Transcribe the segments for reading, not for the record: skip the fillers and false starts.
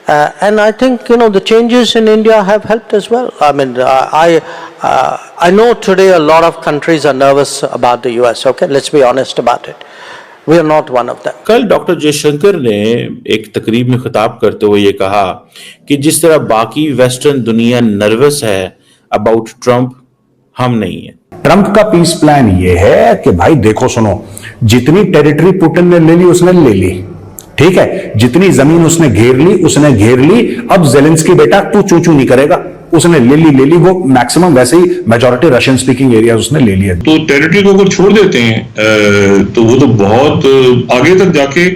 And I think, the changes in India have helped as well. I mean, I know today a lot of countries are nervous about the US, okay? Let's be honest about it. We are not one of them. कल doctor Jaishankar ने एक तकरीब में खिताब करते हुए ये कहा कि जिस तरह बाकी वेस्टर्न दुनिया नर्वस है अबाउट ट्रंप, हम नहीं है। ट्रंप का पीस प्लान ये है कि भाई देखो सुनो, जितनी टेरिटरी पुतिन ने ले ली उसने ले ली, ठीक है, जितनी जमीन उसने घेर ली उसने घेर ली। अब जेलेंस्की बेटा तू चू चू नहीं करेगा, उसने ले ली वो मैक्सिमम, वैसे ही मेजॉरिटी रशियन स्पीकिंग एरिया उसने ले लिया। तो टेरिटरी को अगर छोड़ देते हैं तो वो तो बहुत आगे तक जाके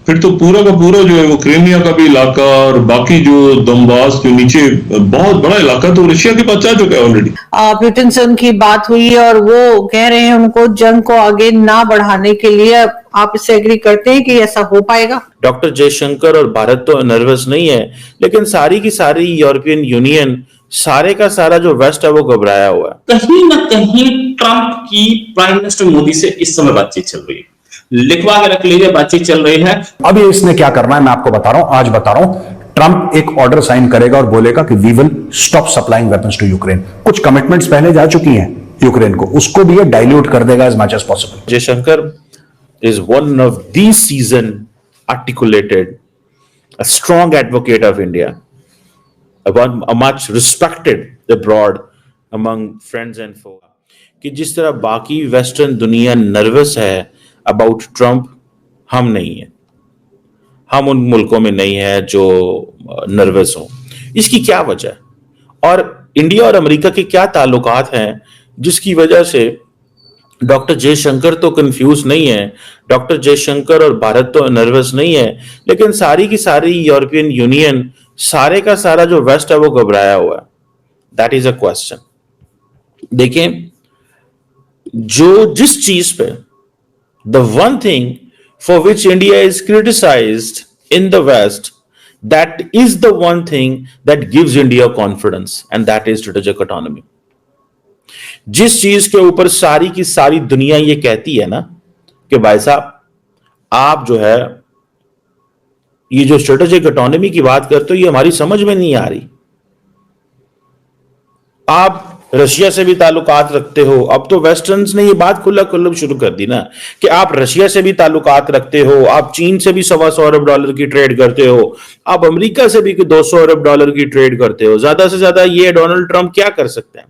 फिर तो पूरा का पूरा जो है वो क्रीमिया का भी इलाका और बाकी जो दम्बास जो नीचे बहुत बड़ा इलाका तो रशिया के पास जा चुका है ऑलरेडी। पुतिन से उनकी बात हुई और वो कह रहे हैं उनको जंग को आगे ना बढ़ाने के लिए। आप इससे एग्री करते हैं कि ऐसा हो पाएगा? डॉक्टर जयशंकर और भारत तो नर्वस नहीं है, लेकिन सारी की सारी यूरोपियन यूनियन, सारे का सारा जो वेस्ट है वो घबराया हुआ है। कहीं ना कहीं ट्रंप की प्राइम मिनिस्टर मोदी से इस समय बातचीत चल रही है, लिखवा के रख लीजिए, बातचीत चल रही है। अब ये इसने क्या करना है मैं आपको बता रहा हूं, आज बता रहा हूं। ट्रंप एक ऑर्डर साइन करेगा और बोलेगा कि we will stop supplying weapons to Ukraine. कुछ कमिटमेंट्स पहले जा चुकी हैं यूक्रेन को, उसको भी ये डाइल्यूट कर देगा as much as possible. Jaishankar is one of the seasoned, articulated, a strong advocate of India, a much respected abroad among friends and foes. कि जिस तरह बाकी वेस्टर्न दुनिया नर्वस है अबाउट ट्रंप, हम नहीं है, हम उन मुल्कों में नहीं है जो नर्वस हो। इसकी क्या वजह है और इंडिया और अमेरिका के क्या ताल्लुकात हैं जिसकी वजह से डॉक्टर जयशंकर तो कंफ्यूज नहीं है, डॉक्टर जयशंकर और भारत तो नर्वस नहीं है, लेकिन सारी की सारी यूरोपियन यूनियन, सारे का सारा जो वेस्ट है वो घबराया हुआ है। That is a question. देखें, जिस चीज पे the one thing for which India is criticised in the west, that is the one thing that gives India confidence, and that is strategic autonomy. जिस चीज के ऊपर सारी की सारी दुनिया ये कहती है ना कि भाई साहब आप जो है ये जो स्ट्रेटेजिक ऑटोनॉमी की बात करते हो ये हमारी समझ में नहीं आ रही। आप रशिया से भी ताल्लुकात रखते हो, अब तो वेस्टर्न्स ने ये बात खुला शुरू कर दी ना कि आप रशिया से भी ताल्लुकात रखते हो, आप चीन से भी $125 अरब की ट्रेड करते हो, आप अमेरिका से भी $200 अरब की ट्रेड करते हो। ज्यादा से ज्यादा ये डोनाल्ड ट्रंप क्या कर सकते हैं?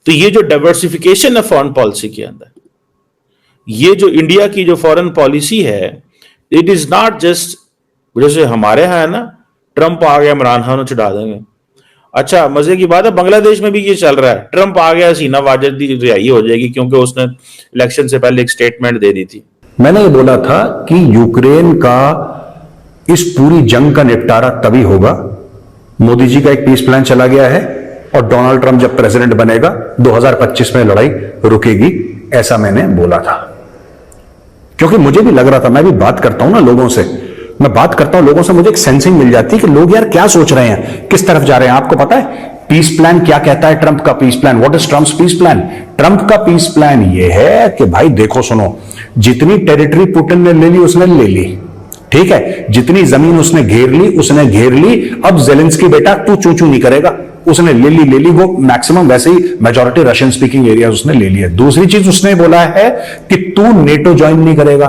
तो ये जो डाइवर्सिफिकेशन है फॉरेन पॉलिसी के अंदर, ये जो इंडिया की जो फॉरेन पॉलिसी है, इट इज नॉट जस्ट जैसे हमारे यहां है ना, ट्रंप आ गया इमरान खान चढ़ा देंगे। अच्छा, मजे की बात है बांग्लादेश में भी ये चल रहा है, ट्रंप आ गया हसीना वाजिद की रिहाई हो जाएगी क्योंकि उसने इलेक्शन से पहले एक स्टेटमेंट दे दी थी। मैंने ये बोला था कि यूक्रेन का इस पूरी जंग का निपटारा तभी होगा, मोदी जी का एक पीस प्लान चला गया है और डोनाल्ड ट्रंप जब प्रेसिडेंट बनेगा 2025 में लड़ाई रुकेगी, ऐसा मैंने बोला था। क्योंकि मुझे भी लग रहा था, मैं भी बात करता हूं ना लोगों से, मैं बात करता हूं लोगों से, मुझे एक सेंसिंग मिल जाती है कि लोग यार क्या सोच रहे हैं, किस तरफ जा रहे हैं। आपको पता है पीस प्लान क्या कहता है? ट्रंप का peace plan, what is Trump's peace plan? Trump का पीस प्लान ये है कि भाई देखो सुनो, जितनी टेरिटरी पुतिन ने ले ली उसने ले ली, ठीक है, जितनी जमीन उसने घेर ली उसने घेर ली। अब जेलेंस्की बेटा तू चू चू नहीं करेगा, उसने ले ली वो मैक्सिमम, वैसे ही मेजॉरिटी रशियन स्पीकिंग एरिया उसने ले लिया। दूसरी चीज उसने बोला है कि तू नेटो ज्वाइन नहीं करेगा,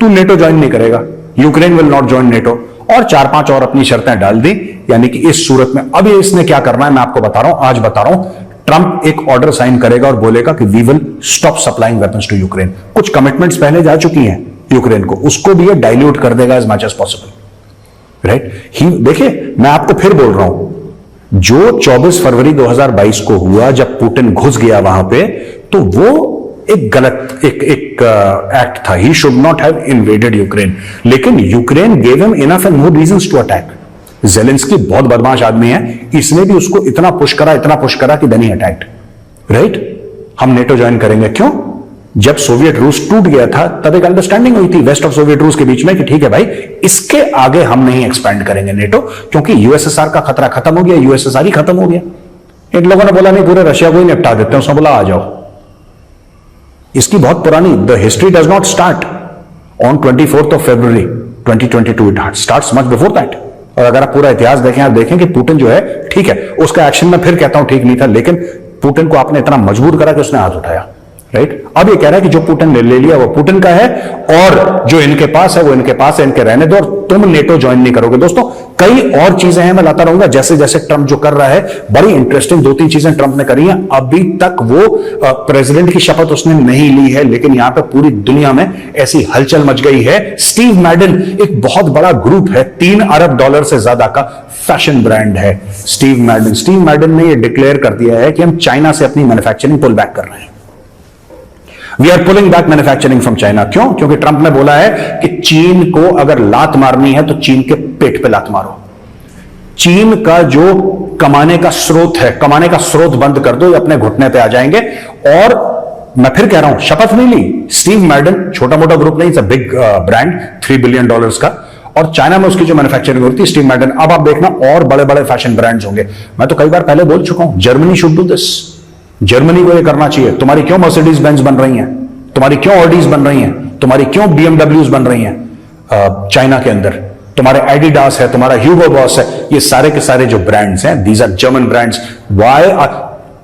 तू नेटो ज्वाइन नहीं करेगा, Ukraine will not join NATO, और 4-5 और अपनी शर्तें डाल दी। यानी कि इस सूरत में अब ये इसने क्या करना है मैं आपको बता रहा हूं, आज बता रहा हूं। ट्रंप एक ऑर्डर साइन करेगा और बोलेगा कि we will stop supplying weapons to Ukraine. कुछ कमिटमेंट्स पहले जा चुकी हैं यूक्रेन को, उसको भी ये डाइल्यूट कर देगा as much as possible, right. देखिए मैं आपको फिर बोल रहा हूं, जो 24 फरवरी 2022 को हुआ जब पुतिन घुस गया वहां पे, तो वो एक गलत एक एक्ट था। He should not have invaded Ukraine, लेकिन Ukraine gave him enough and more reasons to attack. Zelensky बहुत बदमाश आदमी है, इसने भी उसको इतना पुश करा कि देन ही अटैक्ड, राइट। हम नेटो ज्वाइन करेंगे, क्यों? जब सोवियत रूस टूट गया था तब एक अंडरस्टैंडिंग हुई थी वेस्ट और सोवियत रूस के बीच में कि ठीक है भाई, इसके आगे हम नहीं एक्सपैंड करेंगे नेटो, क्योंकि यूएसएसआर का खतरा खत्म हो गया, यूएसएसआर ही खत्म हो गया। इन लोगों ने बोला नहीं, पूरे रशिया को ही निपटा देते हैं, उसने बोला आ जाओ। इसकी बहुत पुरानी, the history does not start on 24th of February 2022, it starts much before that. और अगर आप पूरा इतिहास देखें, आप देखें कि पुतिन जो है, ठीक है, उसका एक्शन मैं फिर कहता हूं ठीक नहीं था, लेकिन पुतिन को आपने इतना मजबूर करा कि उसने हाथ उठाया, राइट? अब ये कह रहा है कि जो पुतिन ने ले लिया वो पुतिन का है, और जो इनके पास है वो इनके पास है, इनके रहने दो, और तुम नेटो ज्वाइन नहीं करोगे। दोस्तों, कई और चीजें हैं, मैं लाता रहूंगा, जैसे जैसे ट्रंप जो कर रहा है, बड़ी इंटरेस्टिंग 2-3 चीजें ट्रंप ने करी हैं। अभी तक वो प्रेसिडेंट की शपथ उसने नहीं ली है, लेकिन यहां पे पूरी दुनिया में ऐसी हलचल मच गई है। स्टीव मैडन एक बहुत बड़ा ग्रुप है, $3 अरब से ज्यादा का फैशन ब्रांड है स्टीव मैडन। स्टीव मैडन ने ये डिक्लेयर कर दिया है कि हम चाइना से अपनी मैन्युफैक्चरिंग पुल बैक कर रहे हैं। We are pulling back manufacturing from China. क्यों? क्योंकि ट्रंप ने बोला है कि चीन को अगर लात मारनी है तो चीन के पेट पे लात मारो। चीन का जो कमाने का स्रोत है, कमाने का स्रोत बंद कर दो, ये अपने घुटने पे आ जाएंगे। और मैं फिर कह रहा हूं, शपथ नहीं ली स्टीव मैडन, छोटा मोटा ग्रुप नहीं, बिग ब्रांड, $3 बिलियन का, और चाइना में उसकी जो मैन्युफैक्चरिंग होती है स्टीव मैडन। अब आप देखना और बड़े बड़े फैशन ब्रांड्स होंगे। मैं तो कई बार पहले बोल चुका हूं, Germany should do this. Germany को ये करना चाहिए। तुम्हारी क्यों मर्सिडीज बेंज बन रही हैं, तुम्हारी क्यों ऑडीज बन रही हैं, तुम्हारी क्यों बीएमडब्ल्यूज बन रही हैं चाइना के अंदर? तुम्हारे एडिडास है, तुम्हारा ह्यूगो बॉस है, ये सारे के सारे जो ब्रांड्स हैं, these are German brands. Why?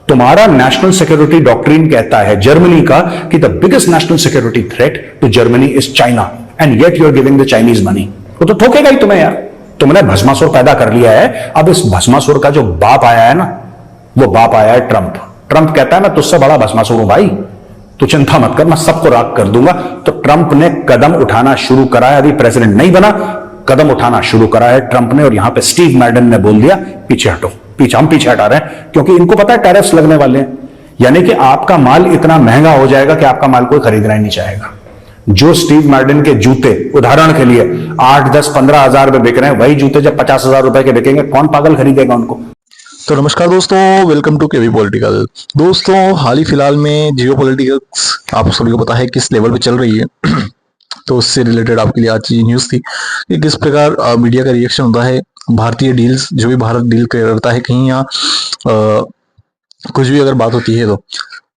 तुम्हारा नेशनल सिक्योरिटी डॉक्ट्रिन कहता है जर्मनी का कि the biggest national security threat to Germany is China, and yet you are giving the Chinese money. वो तो ठोकेगा ही तुम्हें यार। तुमने भस्मासुर पैदा कर लिया है। अब इस भस्मासुर का जो बाप आया है ना, वो बाप आया है ट्रंप। ट्रंप कहता है मैं तुझसे बड़ा भस्मासुर हूं भाई, तू चिंता मत कर, मैं सबको राख कर दूंगा। तो ट्रंप ने कदम उठाना शुरू करा है। अभी प्रेसिडेंट नहीं बना, कदम उठाना शुरू करा है ट्रंप ने। और यहां पे स्टीव मैडन ने बोल दिया पीछे हटो, हम पीछे हटा रहे हैं, क्योंकि इनको पता है टैरिफ्स लगने वाले हैं। यानी कि आपका माल इतना महंगा हो जाएगा कि आपका माल कोई खरीदना ही नहीं चाहेगा। जो स्टीव मैडन के जूते उदाहरण के लिए 8, 10, 15 हजार रुपए बिक रहे हैं, वही जूते जब 50,000 रुपए के बिकेंगे, कौन पागल खरीदेगा उनको? तो नमस्कार दोस्तों, वेलकम टू केवी पॉलिटिकल। दोस्तों, हाल ही फिलहाल में जियो पॉलिटिक्स आप सभी को पता है किस लेवल पे चल रही है। तो उससे रिलेटेड आपके लिए आज की न्यूज़ थी कि किस प्रकार मीडिया का रिएक्शन होता है। भारतीय डील्स, जो भी भारत डील करता है, कहीं यहाँ कुछ भी अगर बात होती है तो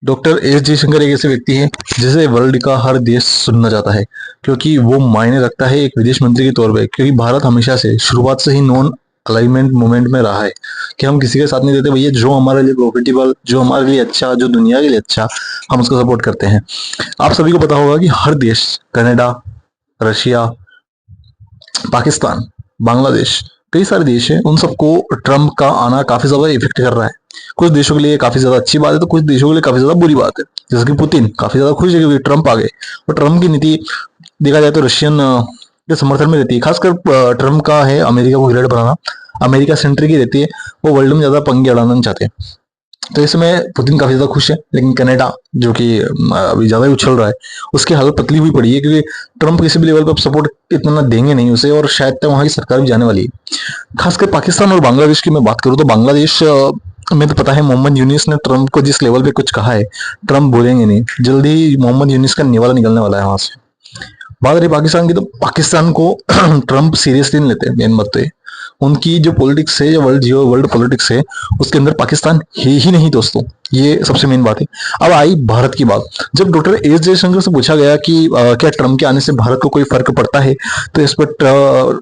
डॉक्टर एस जयशंकर एक ऐसे व्यक्ति है जिसे वर्ल्ड का हर देश सुनना चाहता है, क्योंकि वो मायने रखता है एक विदेश मंत्री के तौर पे। क्योंकि भारत हमेशा से शुरुआत से ही नॉन अलाइनमेंट मूवमेंट में रहा है कि हम किसी के साथ नहीं देते भैया, जो हमारे लिए प्रॉफिटेबल, जो हमारे लिए अच्छा, जो दुनिया के लिए अच्छा, हम उसको सपोर्ट करते हैं। आप सभी को पता होगा कि हर देश, कनाडा, रशिया, पाकिस्तान, बांग्लादेश, कई सारे देश हैं, उन सबको ट्रंप का आना काफी ज्यादा इफेक्ट कर रहा है। कुछ देशों के लिए काफी ज्यादा अच्छी बात है तो कुछ देशों के लिए काफी ज्यादा बुरी बात है। जैसे कि पुतिन काफी ज्यादा खुश है कि ट्रंप आ गए, और ट्रंप की नीति देखा जाए तो रशियन के समर्थन में रहती है। खासकर ट्रंप का है अमेरिका को ग्रेड बनाना, अमेरिका सेंट्रिक ही रहती है, वो वर्ल्ड में ज्यादा पंगे अड़ाना नहीं चाहते। तो इसमें पुतिन काफी ज्यादा खुश है। लेकिन कनाडा, जो कि अभी ज्यादा ही उछल रहा है, उसकी हालत पतली हुई पड़ी है, क्योंकि ट्रंप किसी भी लेवल पर सपोर्ट इतना देंगे नहीं उसे, और शायद तक वहां की सरकार भी जाने वाली है। खासकर पाकिस्तान और बांग्लादेश की मैं बात करूँ तो बांग्लादेश में तो पता है मोहम्मद यूनिस ने ट्रंप को जिस लेवल पे कुछ कहा है, ट्रंप बोलेंगे नहीं, जल्दी ही मोहम्मद यूनिस का निवाला निकलने वाला है वहां से। बात रही पाकिस्तान की, तो पाकिस्तान को ट्रंप सीरियसली नहीं लेते। मेन बात तो उनकी जो पॉलिटिक्स है, जो वर्ल्ड पॉलिटिक्स है, उसके अंदर पाकिस्तान है ही नहीं दोस्तों, ये सबसे मेन बात है। अब आई भारत की बात। जब डॉक्टर एस जयशंकर से पूछा गया कि क्या ट्रंप के आने से भारत को कोई फर्क पड़ता है, तो इस पर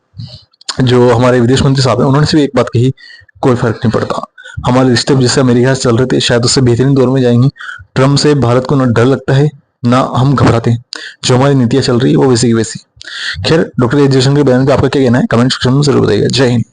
जो हमारे विदेश मंत्री साहब है, उन्होंने सिर्फ एक बात कही, कोई फर्क नहीं पड़ता। हमारे रिश्ते जैसे अमेरिका से चल रहे थे, शायद उससे बेहतरीन दौर में जाएंगे। ट्रंप से भारत को ना डर लगता है ना हम घबराते हैं, जो हमारी नीतियां चल रही है वो वैसी की वैसी। खैर, डॉक्टर एस जयशंकर के बयान पे आपका क्या कहना है, कमेंट सेक्शन में जरूर बताइएगा। जय हिंद।